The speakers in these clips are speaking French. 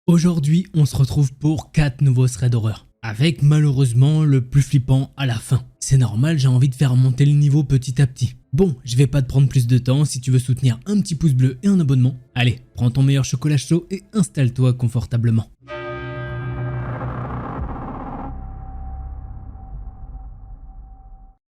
Aujourd'hui, on se retrouve pour 4 nouveaux threads d'horreur, avec malheureusement le plus flippant à la fin. C'est normal, j'ai envie de faire monter le niveau petit à petit. Bon, je vais pas te prendre plus de temps, si tu veux soutenir un petit pouce bleu et un abonnement, allez, prends ton meilleur chocolat chaud et installe-toi confortablement.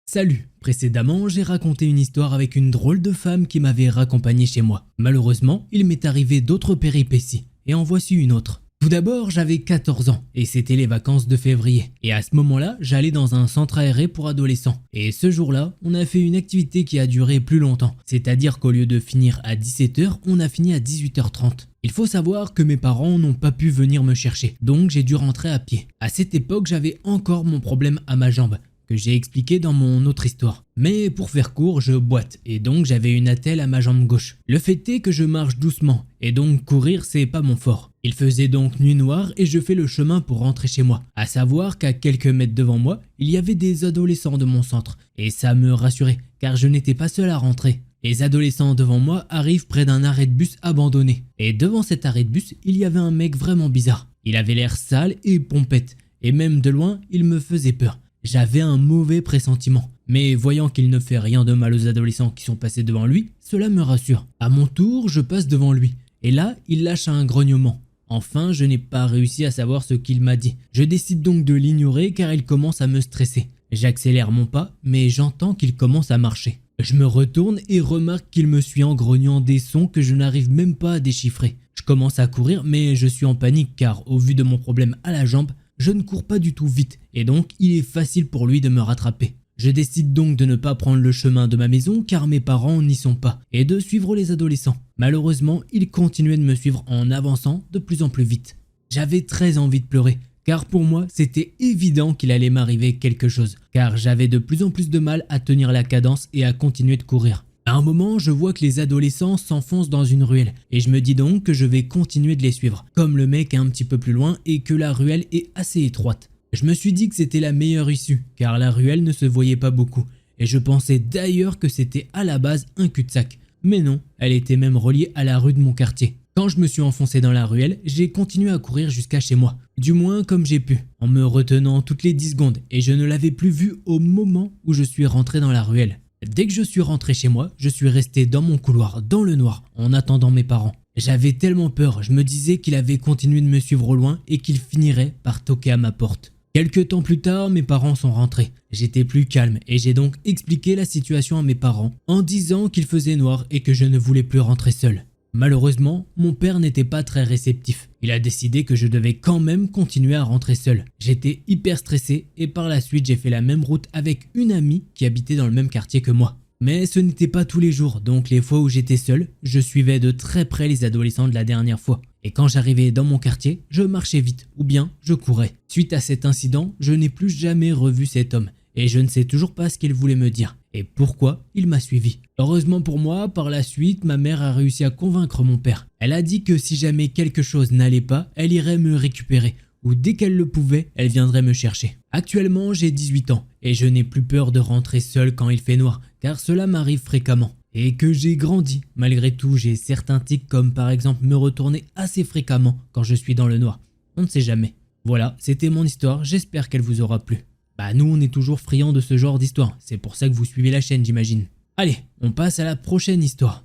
Salut, précédemment j'ai raconté une histoire avec une drôle de femme qui m'avait raccompagné chez moi. Malheureusement, il m'est arrivé d'autres péripéties, et en voici une autre. Tout d'abord, j'avais 14 ans, et c'était les vacances de février. Et à ce moment-là, j'allais dans un centre aéré pour adolescents. Et ce jour-là, on a fait une activité qui a duré plus longtemps. C'est-à-dire qu'au lieu de finir à 17 h, on a fini à 18 h 30. Il faut savoir que mes parents n'ont pas pu venir me chercher, donc j'ai dû rentrer à pied. À cette époque, j'avais encore mon problème à ma jambe, que j'ai expliqué dans mon autre histoire. Mais pour faire court, je boite, et donc j'avais une attelle à ma jambe gauche. Le fait est que je marche doucement, et donc courir c'est pas mon fort. Il faisait donc nuit noire et je fais le chemin pour rentrer chez moi. À savoir qu'à quelques mètres devant moi, il y avait des adolescents de mon centre, et ça me rassurait, car je n'étais pas seul à rentrer. Les adolescents devant moi arrivent près d'un arrêt de bus abandonné, et devant cet arrêt de bus, il y avait un mec vraiment bizarre. Il avait l'air sale et pompette, et même de loin, il me faisait peur. J'avais un mauvais pressentiment, mais voyant qu'il ne fait rien de mal aux adolescents qui sont passés devant lui, cela me rassure. À mon tour, je passe devant lui, et là, il lâche un grognement. Enfin, je n'ai pas réussi à savoir ce qu'il m'a dit. Je décide donc de l'ignorer car il commence à me stresser. J'accélère mon pas, mais j'entends qu'il commence à marcher. Je me retourne et remarque qu'il me suit en grognant des sons que je n'arrive même pas à déchiffrer. Je commence à courir, mais je suis en panique car au vu de mon problème à la jambe, je ne cours pas du tout vite et donc il est facile pour lui de me rattraper. Je décide donc de ne pas prendre le chemin de ma maison car mes parents n'y sont pas et de suivre les adolescents. Malheureusement, ils continuaient de me suivre en avançant de plus en plus vite. J'avais très envie de pleurer car pour moi c'était évident qu'il allait m'arriver quelque chose car j'avais de plus en plus de mal à tenir la cadence et à continuer de courir. À un moment, je vois que les adolescents s'enfoncent dans une ruelle et je me dis donc que je vais continuer de les suivre, comme le mec est un petit peu plus loin et que la ruelle est assez étroite. Je me suis dit que c'était la meilleure issue, car la ruelle ne se voyait pas beaucoup, et je pensais d'ailleurs que c'était à la base un cul-de-sac. Mais non, elle était même reliée à la rue de mon quartier. Quand je me suis enfoncé dans la ruelle, j'ai continué à courir jusqu'à chez moi, du moins comme j'ai pu, en me retenant toutes les 10 secondes, et je ne l'avais plus vu au moment où je suis rentré dans la ruelle. Dès que je suis rentré chez moi, je suis resté dans mon couloir, dans le noir, en attendant mes parents. J'avais tellement peur, je me disais qu'il avait continué de me suivre au loin et qu'il finirait par toquer à ma porte. Quelques temps plus tard, mes parents sont rentrés. J'étais plus calme et j'ai donc expliqué la situation à mes parents en disant qu'il faisait noir et que je ne voulais plus rentrer seul. Malheureusement, mon père n'était pas très réceptif. Il a décidé que je devais quand même continuer à rentrer seul. J'étais hyper stressé et par la suite j'ai fait la même route avec une amie qui habitait dans le même quartier que moi. Mais ce n'était pas tous les jours, donc les fois où j'étais seul, je suivais de très près les adolescents de la dernière fois. Et quand j'arrivais dans mon quartier, je marchais vite ou bien je courais. Suite à cet incident, je n'ai plus jamais revu cet homme et je ne sais toujours pas ce qu'il voulait me dire et pourquoi il m'a suivi. Heureusement pour moi, par la suite, ma mère a réussi à convaincre mon père. Elle a dit que si jamais quelque chose n'allait pas, elle irait me récupérer ou dès qu'elle le pouvait, elle viendrait me chercher. Actuellement, j'ai 18 ans et je n'ai plus peur de rentrer seul quand il fait noir car cela m'arrive fréquemment. Et que j'ai grandi. Malgré tout, j'ai certains tics comme par exemple me retourner assez fréquemment quand je suis dans le noir. On ne sait jamais. Voilà, c'était mon histoire, j'espère qu'elle vous aura plu. Bah nous on est toujours friands de ce genre d'histoire, c'est pour ça que vous suivez la chaîne j'imagine. Allez, on passe à la prochaine histoire.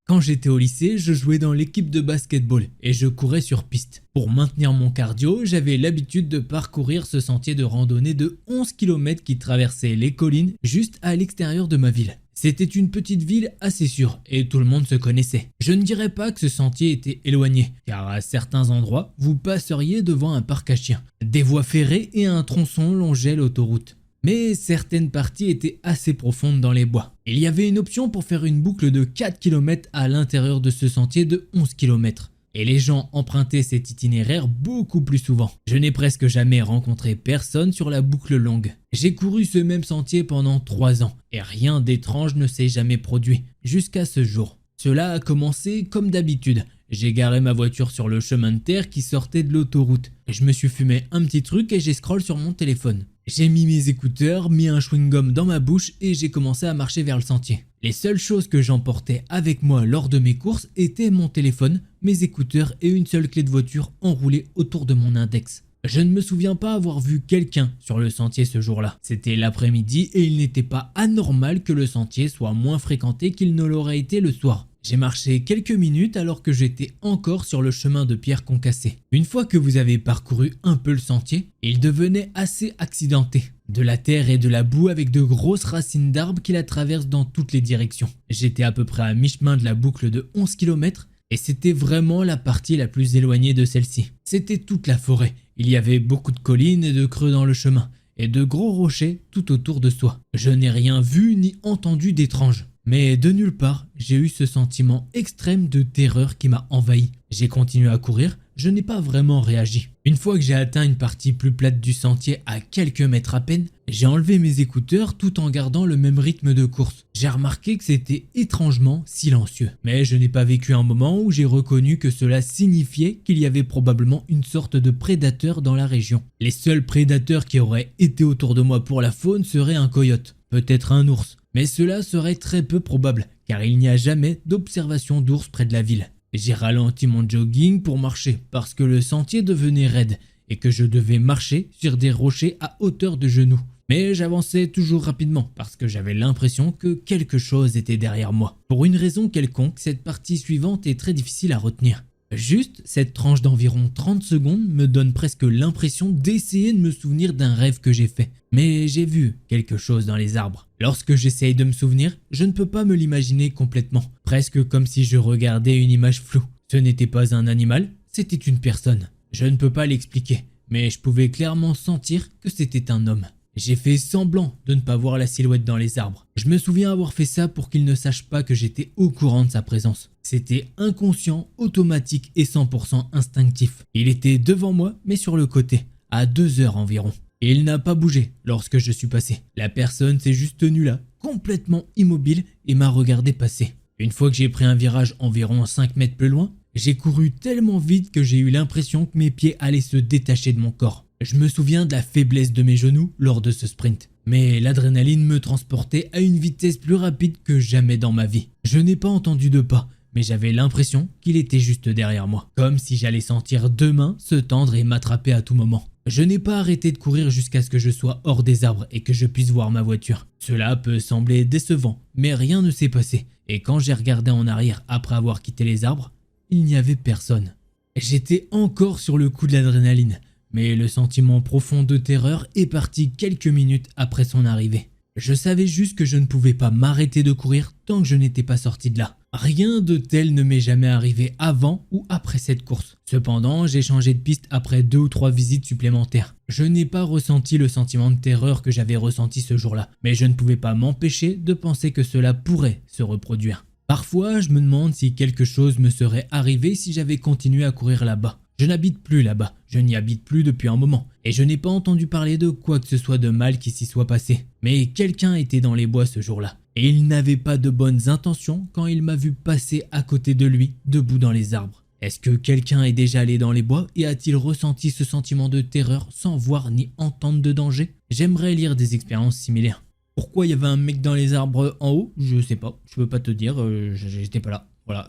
Quand j'étais au lycée, je jouais dans l'équipe de basketball et je courais sur piste. Pour maintenir mon cardio, j'avais l'habitude de parcourir ce sentier de randonnée de 11 km qui traversait les collines juste à l'extérieur de ma ville. C'était une petite ville assez sûre et tout le monde se connaissait. Je ne dirais pas que ce sentier était éloigné, car à certains endroits, vous passeriez devant un parc à chiens. Des voies ferrées et un tronçon longeaient l'autoroute. Mais certaines parties étaient assez profondes dans les bois. Il y avait une option pour faire une boucle de 4 km à l'intérieur de ce sentier de 11 km. Et les gens empruntaient cet itinéraire beaucoup plus souvent. Je n'ai presque jamais rencontré personne sur la boucle longue. J'ai couru ce même sentier pendant 3 ans et rien d'étrange ne s'est jamais produit jusqu'à ce jour. Cela a commencé comme d'habitude. J'ai garé ma voiture sur le chemin de terre qui sortait de l'autoroute. Je me suis fumé un petit truc et j'ai scroll sur mon téléphone. J'ai mis mes écouteurs, mis un chewing-gum dans ma bouche et j'ai commencé à marcher vers le sentier. Les seules choses que j'emportais avec moi lors de mes courses étaient mon téléphone, mes écouteurs et une seule clé de voiture enroulée autour de mon index. Je ne me souviens pas avoir vu quelqu'un sur le sentier ce jour-là. C'était l'après-midi et il n'était pas anormal que le sentier soit moins fréquenté qu'il ne l'aurait été le soir. J'ai marché quelques minutes alors que j'étais encore sur le chemin de pierre concassé. Une fois que vous avez parcouru un peu le sentier, il devenait assez accidenté. De la terre et de la boue avec de grosses racines d'arbres qui la traversent dans toutes les directions. J'étais à peu près à mi-chemin de la boucle de 11 km et c'était vraiment la partie la plus éloignée de celle-ci. C'était toute la forêt. Il y avait beaucoup de collines et de creux dans le chemin et de gros rochers tout autour de soi. Je n'ai rien vu ni entendu d'étrange. Mais de nulle part, j'ai eu ce sentiment extrême de terreur qui m'a envahi. J'ai continué à courir, je n'ai pas vraiment réagi. Une fois que j'ai atteint une partie plus plate du sentier à quelques mètres à peine, j'ai enlevé mes écouteurs tout en gardant le même rythme de course. J'ai remarqué que c'était étrangement silencieux. Mais je n'ai pas vécu un moment où j'ai reconnu que cela signifiait qu'il y avait probablement une sorte de prédateur dans la région. Les seuls prédateurs qui auraient été autour de moi pour la faune seraient un coyote, peut-être un ours. Mais cela serait très peu probable, car il n'y a jamais d'observation d'ours près de la ville. J'ai ralenti mon jogging pour marcher, parce que le sentier devenait raide, et que je devais marcher sur des rochers à hauteur de genoux. Mais j'avançais toujours rapidement, parce que j'avais l'impression que quelque chose était derrière moi. Pour une raison quelconque, cette partie suivante est très difficile à retenir. Juste, cette tranche d'environ 30 secondes me donne presque l'impression d'essayer de me souvenir d'un rêve que j'ai fait. Mais j'ai vu quelque chose dans les arbres. Lorsque j'essaye de me souvenir, je ne peux pas me l'imaginer complètement. Presque comme si je regardais une image floue. Ce n'était pas un animal, c'était une personne. Je ne peux pas l'expliquer, mais je pouvais clairement sentir que c'était un homme. J'ai fait semblant de ne pas voir la silhouette dans les arbres. Je me souviens avoir fait ça pour qu'il ne sache pas que j'étais au courant de sa présence. C'était inconscient, automatique et 100% instinctif. Il était devant moi, mais sur le côté, à 2 heures environ. Et il n'a pas bougé lorsque je suis passé. La personne s'est juste tenue là, complètement immobile, et m'a regardé passer. Une fois que j'ai pris un virage environ 5 mètres plus loin, j'ai couru tellement vite que j'ai eu l'impression que mes pieds allaient se détacher de mon corps. Je me souviens de la faiblesse de mes genoux lors de ce sprint. Mais l'adrénaline me transportait à une vitesse plus rapide que jamais dans ma vie. Je n'ai pas entendu de pas, mais j'avais l'impression qu'il était juste derrière moi. Comme si j'allais sentir 2 mains se tendre et m'attraper à tout moment. Je n'ai pas arrêté de courir jusqu'à ce que je sois hors des arbres et que je puisse voir ma voiture. Cela peut sembler décevant, mais rien ne s'est passé. Et quand j'ai regardé en arrière après avoir quitté les arbres, il n'y avait personne. J'étais encore sur le coup de l'adrénaline. Mais le sentiment profond de terreur est parti quelques minutes après son arrivée. Je savais juste que je ne pouvais pas m'arrêter de courir tant que je n'étais pas sorti de là. Rien de tel ne m'est jamais arrivé avant ou après cette course. Cependant, j'ai changé de piste après 2 ou 3 visites supplémentaires. Je n'ai pas ressenti le sentiment de terreur que j'avais ressenti ce jour-là, mais je ne pouvais pas m'empêcher de penser que cela pourrait se reproduire. Parfois, je me demande si quelque chose me serait arrivé si j'avais continué à courir là-bas. Je n'habite plus là-bas, je n'y habite plus depuis un moment, et je n'ai pas entendu parler de quoi que ce soit de mal qui s'y soit passé. Mais quelqu'un était dans les bois ce jour-là, et il n'avait pas de bonnes intentions quand il m'a vu passer à côté de lui, debout dans les arbres. Est-ce que quelqu'un est déjà allé dans les bois et a-t-il ressenti ce sentiment de terreur sans voir ni entendre de danger? J'aimerais lire des expériences similaires. Pourquoi il y avait un mec dans les arbres en haut? Je sais pas, je peux pas te dire, j'étais pas là. Voilà,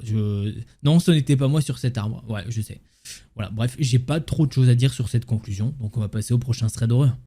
non, ce n'était pas moi sur cet arbre. Ouais, je sais. Voilà, bref, j'ai pas trop de choses à dire sur cette conclusion, donc on va passer au prochain thread d'horreur.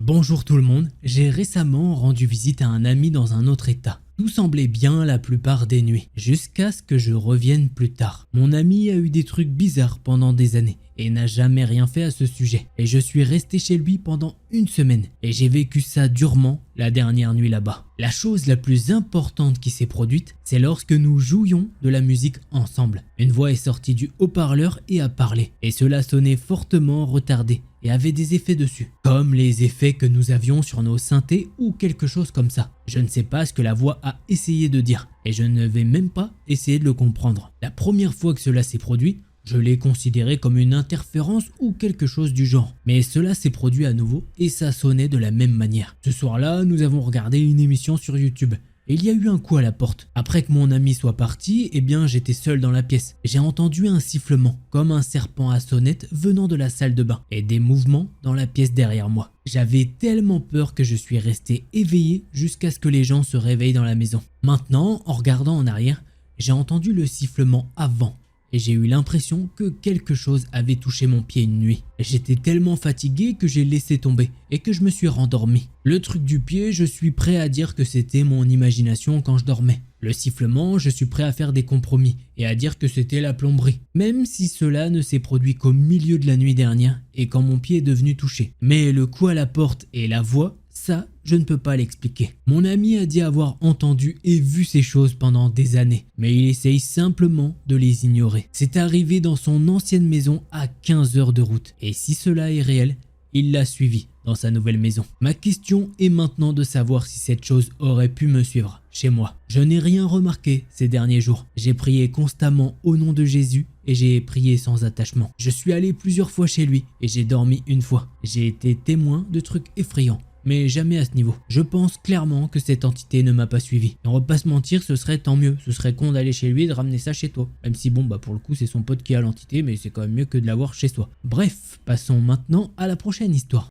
Bonjour tout le monde, j'ai récemment rendu visite à un ami dans un autre état. Tout semblait bien la plupart des nuits, jusqu'à ce que je revienne plus tard. Mon ami a eu des trucs bizarres pendant des années et n'a jamais rien fait à ce sujet. Et je suis resté chez lui pendant 1 semaine et j'ai vécu ça durement la dernière nuit là-bas. La chose la plus importante qui s'est produite, c'est lorsque nous jouions de la musique ensemble. Une voix est sortie du haut-parleur et a parlé, et cela sonnait fortement retardé et avait des effets dessus, comme les effets que nous avions sur nos synthés ou quelque chose comme ça. Je ne sais pas ce que la voix a essayé de dire, et je ne vais même pas essayer de le comprendre. La première fois que cela s'est produit, je l'ai considéré comme une interférence ou quelque chose du genre. Mais cela s'est produit à nouveau et ça sonnait de la même manière. Ce soir-là, nous avons regardé une émission sur YouTube et il y a eu un coup à la porte. Après que mon ami soit parti, eh bien j'étais seul dans la pièce. J'ai entendu un sifflement, comme un serpent à sonnette venant de la salle de bain, et des mouvements dans la pièce derrière moi. J'avais tellement peur que je suis resté éveillé jusqu'à ce que les gens se réveillent dans la maison. Maintenant, en regardant en arrière, j'ai entendu le sifflement avant. Et j'ai eu l'impression que quelque chose avait touché mon pied une nuit. J'étais tellement fatigué que j'ai laissé tomber et que je me suis rendormi. Le truc du pied, je suis prêt à dire que c'était mon imagination quand je dormais. Le sifflement, je suis prêt à faire des compromis et à dire que c'était la plomberie. Même si cela ne s'est produit qu'au milieu de la nuit dernière et quand mon pied est devenu touché. Mais le coup à la porte et la voix, ça, je ne peux pas l'expliquer. Mon ami a dit avoir entendu et vu ces choses pendant des années, mais il essaye simplement de les ignorer. C'est arrivé dans son ancienne maison à 15 heures de route, et si cela est réel, il l'a suivi dans sa nouvelle maison. Ma question est maintenant de savoir si cette chose aurait pu me suivre chez moi. Je n'ai rien remarqué ces derniers jours. J'ai prié constamment au nom de Jésus et j'ai prié sans attachement. Je suis allé plusieurs fois chez lui et j'ai dormi une fois. J'ai été témoin de trucs effrayants, mais jamais à ce niveau. Je pense clairement que cette entité ne m'a pas suivi. Et on va pas se mentir, ce serait tant mieux. Ce serait con d'aller chez lui et de ramener ça chez toi. Même si bon, pour le coup, c'est son pote qui a l'entité, mais c'est quand même mieux que de l'avoir chez soi. Bref, passons maintenant à la prochaine histoire.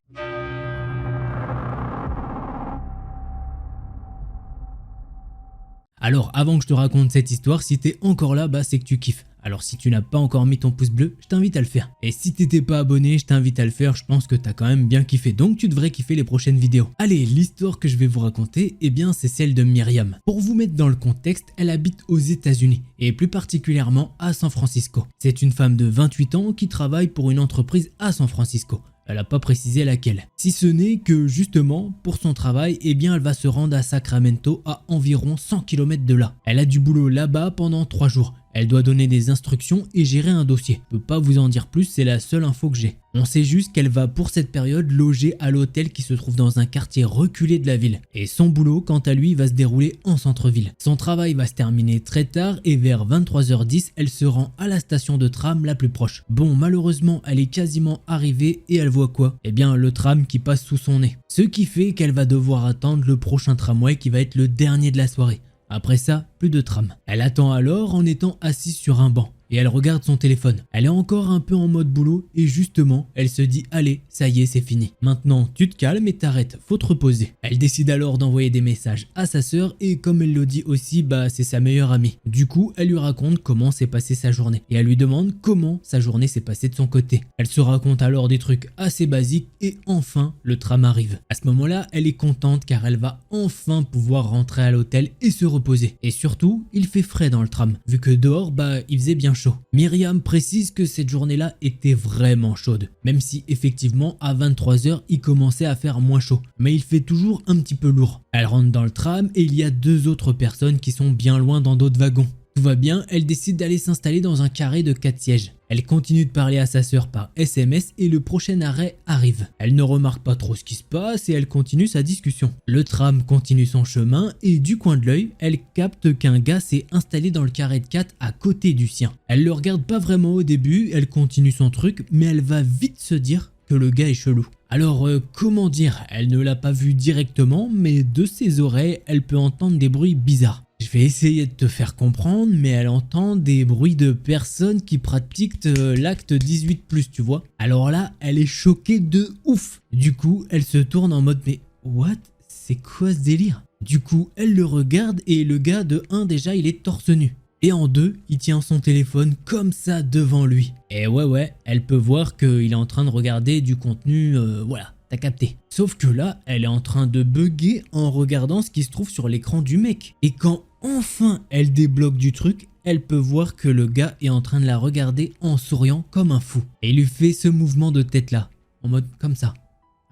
Alors, avant que je te raconte cette histoire, si t'es encore là, c'est que tu kiffes. Alors si tu n'as pas encore mis ton pouce bleu, je t'invite à le faire. Et si t'étais pas abonné, je t'invite à le faire, je pense que t'as quand même bien kiffé, donc tu devrais kiffer les prochaines vidéos. Allez, l'histoire que je vais vous raconter, eh bien c'est celle de Myriam. Pour vous mettre dans le contexte, elle habite aux États-Unis et plus particulièrement à San Francisco. C'est une femme de 28 ans qui travaille pour une entreprise à San Francisco. Elle n'a pas précisé laquelle. Si ce n'est que justement, pour son travail, eh bien elle va se rendre à Sacramento à environ 100 km de là. Elle a du boulot là-bas pendant 3 jours. Elle doit donner des instructions et gérer un dossier. Je peux pas vous en dire plus, c'est la seule info que j'ai. On sait juste qu'elle va pour cette période loger à l'hôtel qui se trouve dans un quartier reculé de la ville. Et son boulot, quant à lui, va se dérouler en centre-ville. Son travail va se terminer très tard et vers 23h10, elle se rend à la station de tram la plus proche. Bon, malheureusement, elle est quasiment arrivée et elle voit quoi? Eh bien, le tram qui passe sous son nez. Ce qui fait qu'elle va devoir attendre le prochain tramway qui va être le dernier de la soirée. Après ça, plus de tram. Elle attend alors en étant assise sur un banc et elle regarde son téléphone. Elle est encore un peu en mode boulot et justement, elle se dit « Allez, ça y est, c'est fini. Maintenant, tu te calmes et t'arrêtes, faut te reposer. » Elle décide alors d'envoyer des messages à sa sœur et comme elle le dit aussi, c'est sa meilleure amie. Du coup, elle lui raconte comment s'est passée sa journée et elle lui demande comment sa journée s'est passée de son côté. Elle se raconte alors des trucs assez basiques et enfin, le tram arrive. À ce moment-là, elle est contente car elle va enfin pouvoir rentrer à l'hôtel et se reposer. Et surtout, il fait frais dans le tram, vu que dehors, il faisait bien chaud. Myriam précise que cette journée-là était vraiment chaude, même si effectivement à 23h il commençait à faire moins chaud, mais il fait toujours un petit peu lourd. Elle rentre dans le tram et il y a 2 autres personnes qui sont bien loin dans d'autres wagons. Tout va bien, elle décide d'aller s'installer dans un carré de 4 sièges. Elle continue de parler à sa sœur par SMS et le prochain arrêt arrive. Elle ne remarque pas trop ce qui se passe et elle continue sa discussion. Le tram continue son chemin et du coin de l'œil, elle capte qu'un gars s'est installé dans le carré de 4 à côté du sien. Elle le regarde pas vraiment au début, elle continue son truc, mais elle va vite se dire que le gars est chelou. Alors comment dire, elle ne l'a pas vu directement, mais de ses oreilles, elle peut entendre des bruits bizarres. Je vais essayer de te faire comprendre, mais elle entend des bruits de personnes qui pratiquent l'acte 18+, tu vois. Alors là, elle est choquée de ouf. Du coup, elle se tourne en mode « Mais what? C'est quoi ce délire ?» Du coup, elle le regarde et le gars de 1 déjà, il est torse nu. Et en 2, il tient son téléphone comme ça devant lui. Et ouais, elle peut voir qu'il est en train de regarder du contenu, voilà. T'as capté. Sauf que là, elle est en train de bugger en regardant ce qui se trouve sur l'écran du mec. Et quand enfin elle débloque du truc, elle peut voir que le gars est en train de la regarder en souriant comme un fou. Et il lui fait ce mouvement de tête là, en mode comme ça.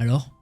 Alors,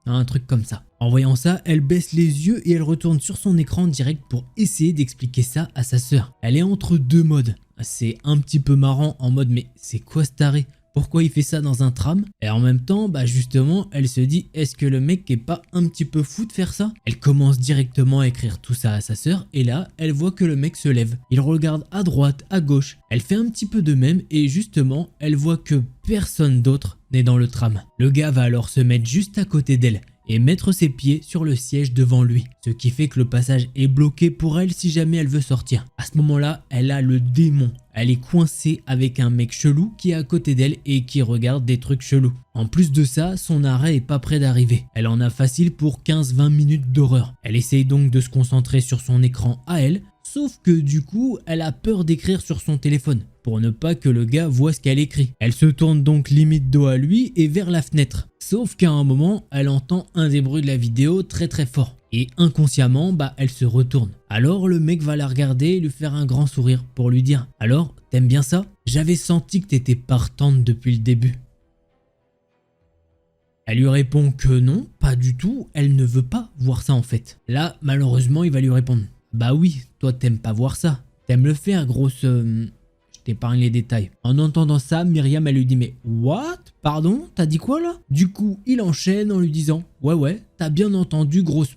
un truc comme ça. En voyant ça, elle baisse les yeux et elle retourne sur son écran direct pour essayer d'expliquer ça à sa sœur. Elle est entre 2 modes. C'est un petit peu marrant en mode mais c'est quoi ce taré ? Pourquoi il fait ça dans un tram? Et en même temps, justement, elle se dit, est-ce que le mec est pas un petit peu fou de faire ça? Elle commence directement à écrire tout ça à sa sœur et là, elle voit que le mec se lève. Il regarde à droite, à gauche. Elle fait un petit peu de même et justement, elle voit que personne d'autre n'est dans le tram. Le gars va alors se mettre juste à côté d'elle et mettre ses pieds sur le siège devant lui, ce qui fait que le passage est bloqué pour elle si jamais elle veut sortir. À ce moment-là, elle a le démon. Elle est coincée avec un mec chelou qui est à côté d'elle et qui regarde des trucs chelous. En plus de ça, son arrêt est pas près d'arriver. Elle en a facile pour 15-20 minutes d'horreur. Elle essaye donc de se concentrer sur son écran à elle, sauf que du coup, elle a peur d'écrire sur son téléphone pour ne pas que le gars voit ce qu'elle écrit. Elle se tourne donc limite dos à lui et vers la fenêtre. Sauf qu'à un moment, elle entend un des bruits de la vidéo très fort. Et inconsciemment, elle se retourne. Alors le mec va la regarder et lui faire un grand sourire pour lui dire « Alors, t'aimes bien ça? J'avais senti que t'étais partante depuis le début. » Elle lui répond que non, pas du tout, elle ne veut pas voir ça en fait. Là, malheureusement, il va lui répondre « Bah oui, toi t'aimes pas voir ça. T'aimes le faire, grosse... Je t'épargne les détails. » En entendant ça, Myriam, elle lui dit « Mais what? Pardon? T'as dit quoi là ?» Du coup, il enchaîne en lui disant « Ouais, t'as bien entendu, grosse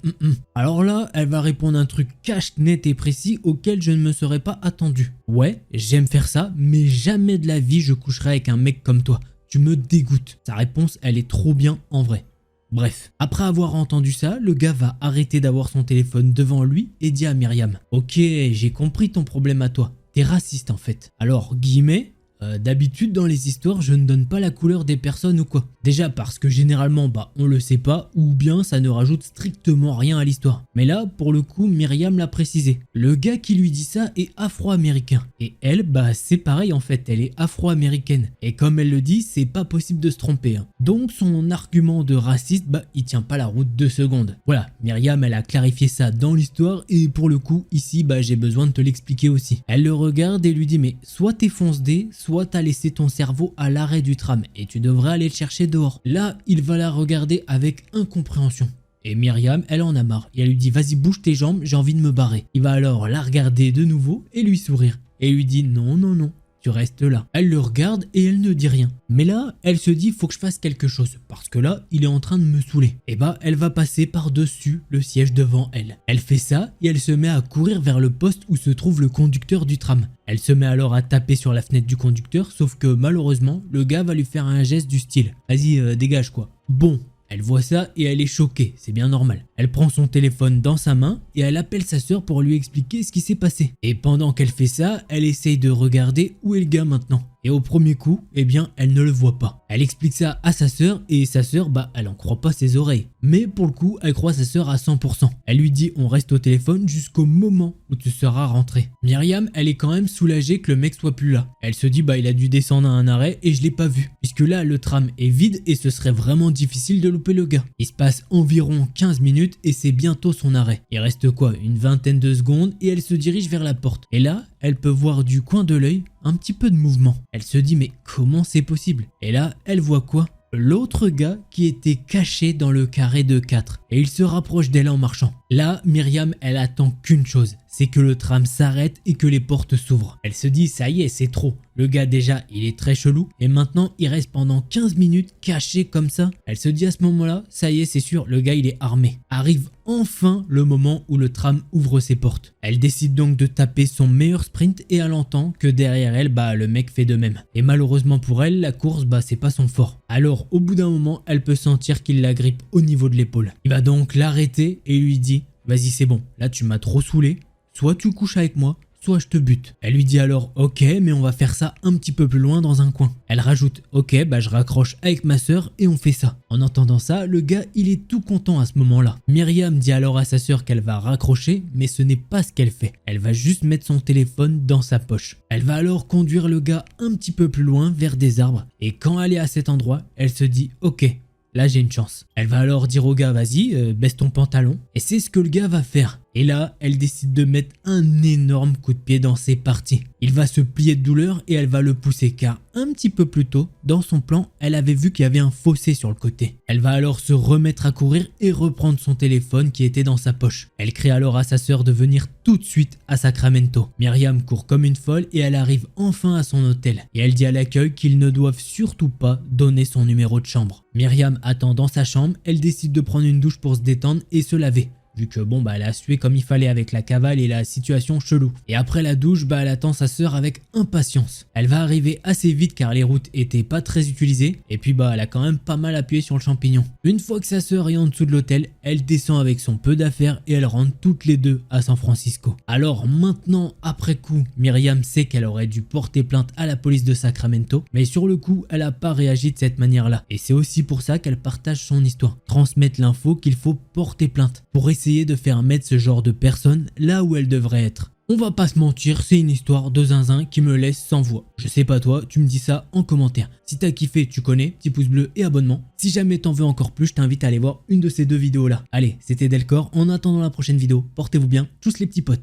Alors là, elle va répondre un truc cash, net et précis auquel je ne me serais pas attendu. « Ouais, j'aime faire ça, mais jamais de la vie je coucherai avec un mec comme toi. Tu me dégoûtes. » Sa réponse, elle est trop bien en vrai. Bref, après avoir entendu ça, le gars va arrêter d'avoir son téléphone devant lui et dit à Myriam « Ok, j'ai compris ton problème à toi. T'es raciste en fait. » Alors, guillemets, d'habitude dans les histoires, je ne donne pas la couleur des personnes ou quoi. Déjà parce que généralement, on le sait pas ou bien ça ne rajoute strictement rien à l'histoire. Mais là, pour le coup, Myriam l'a précisé. Le gars qui lui dit ça est afro-américain. Et elle, c'est pareil en fait, elle est afro-américaine. Et comme elle le dit, c'est pas possible de se tromper. Donc son argument de raciste, il tient pas la route 2 secondes. Voilà, Myriam, elle a clarifié ça dans l'histoire et pour le coup, ici, j'ai besoin de te l'expliquer aussi. Elle le regarde et lui dit, mais soit t'es fonce-dé, soit t'as laissé ton cerveau à l'arrêt du tram et tu devrais aller le chercher dehors. Là, il va la regarder avec incompréhension. Et Myriam, elle en a marre. Et elle lui dit, vas-y, bouge tes jambes, j'ai envie de me barrer. Il va alors la regarder de nouveau et lui sourire. Et lui dit, non, tu restes là. Elle le regarde et elle ne dit rien. Mais là, elle se dit, faut que je fasse quelque chose. Parce que là, il est en train de me saouler. Et elle va passer par-dessus le siège devant elle. Elle fait ça et elle se met à courir vers le poste où se trouve le conducteur du tram. Elle se met alors à taper sur la fenêtre du conducteur, sauf que malheureusement, le gars va lui faire un geste du style « Vas-y, dégage quoi ». Bon, elle voit ça et elle est choquée, c'est bien normal. Elle prend son téléphone dans sa main et elle appelle sa sœur pour lui expliquer ce qui s'est passé. Et pendant qu'elle fait ça, elle essaye de regarder où est le gars maintenant. Et au premier coup, elle ne le voit pas. Elle explique ça à sa sœur et sa sœur, elle en croit pas ses oreilles. Mais pour le coup, elle croit sa sœur à 100%. Elle lui dit on reste au téléphone jusqu'au moment où tu seras rentré. Myriam, elle est quand même soulagée que le mec soit plus là. Elle se dit il a dû descendre à un arrêt et je l'ai pas vu. Puisque là, le tram est vide et ce serait vraiment difficile de louper le gars. Il se passe environ 15 minutes et c'est bientôt son arrêt. Il reste une vingtaine de secondes et elle se dirige vers la porte. Et là, elle peut voir du coin de l'œil un petit peu de mouvement. Elle se dit mais comment c'est possible? Et là, elle voit quoi? L'autre gars qui était caché dans le carré de 4 et il se rapproche d'elle en marchant. Là, Myriam, elle attend qu'une chose, c'est que le tram s'arrête et que les portes s'ouvrent. Elle se dit ça y est, c'est trop. Le gars déjà, il est très chelou et maintenant il reste pendant 15 minutes caché comme ça. Elle se dit à ce moment-là, ça y est, c'est sûr, le gars il est armé. Arrive enfin le moment où le tram ouvre ses portes. Elle décide donc de taper son meilleur sprint et elle entend que derrière elle, le mec fait de même. Et malheureusement pour elle, la course, c'est pas son fort. Alors au bout d'un moment, elle peut sentir qu'il la grippe au niveau de l'épaule. Il va donc l'arrêter et lui dit « Vas-y c'est bon, là tu m'as trop saoulé, soit tu couches avec moi, soit je te bute. » Elle lui dit alors « Ok, mais on va faire ça un petit peu plus loin dans un coin. » Elle rajoute « Ok, je raccroche avec ma sœur et on fait ça. » En entendant ça, le gars il est tout content à ce moment-là. Myriam dit alors à sa sœur qu'elle va raccrocher, mais ce n'est pas ce qu'elle fait. Elle va juste mettre son téléphone dans sa poche. Elle va alors conduire le gars un petit peu plus loin vers des arbres et quand elle est à cet endroit, elle se dit « Ok, là j'ai une chance. » Elle va alors dire au gars vas-y, baisse ton pantalon. Et c'est ce que le gars va faire. Et là, elle décide de mettre un énorme coup de pied dans ses parties. Il va se plier de douleur et elle va le pousser car un petit peu plus tôt, dans son plan, elle avait vu qu'il y avait un fossé sur le côté. Elle va alors se remettre à courir et reprendre son téléphone qui était dans sa poche. Elle crie alors à sa sœur de venir tout de suite à Sacramento. Myriam court comme une folle et elle arrive enfin à son hôtel. Et elle dit à l'accueil qu'ils ne doivent surtout pas donner son numéro de chambre. Myriam attend dans sa chambre, elle décide de prendre une douche pour se détendre et se laver. vu que bon bah elle a sué comme il fallait avec la cavale et la situation chelou. Et après la douche, bah elle attend sa sœur avec impatience. Elle va arriver assez vite car les routes étaient pas très utilisées et puis bah elle a quand même pas mal appuyé sur le champignon. Une fois que sa sœur est en dessous de l'hôtel, elle descend avec son peu d'affaires et elles rentrent toutes les deux à San Francisco. Alors maintenant, après coup, Myriam sait qu'elle aurait dû porter plainte à la police de Sacramento, mais sur le coup, elle a pas réagi de cette manière-là. Et c'est aussi pour ça qu'elle partage son histoire. Transmettre l'info qu'il faut porter plainte pour essayer de faire mettre ce genre de personnes là où elles devraient être. On va pas se mentir, c'est une histoire de zinzin qui me laisse sans voix. Je sais pas toi, tu me dis ça en commentaire. Si t'as kiffé, tu connais, petit pouce bleu et abonnement. Si jamais t'en veux encore plus, je t'invite à aller voir une de ces deux vidéos là. Allez, c'était Delcor, en attendant la prochaine vidéo, portez-vous bien, tous les petits potes.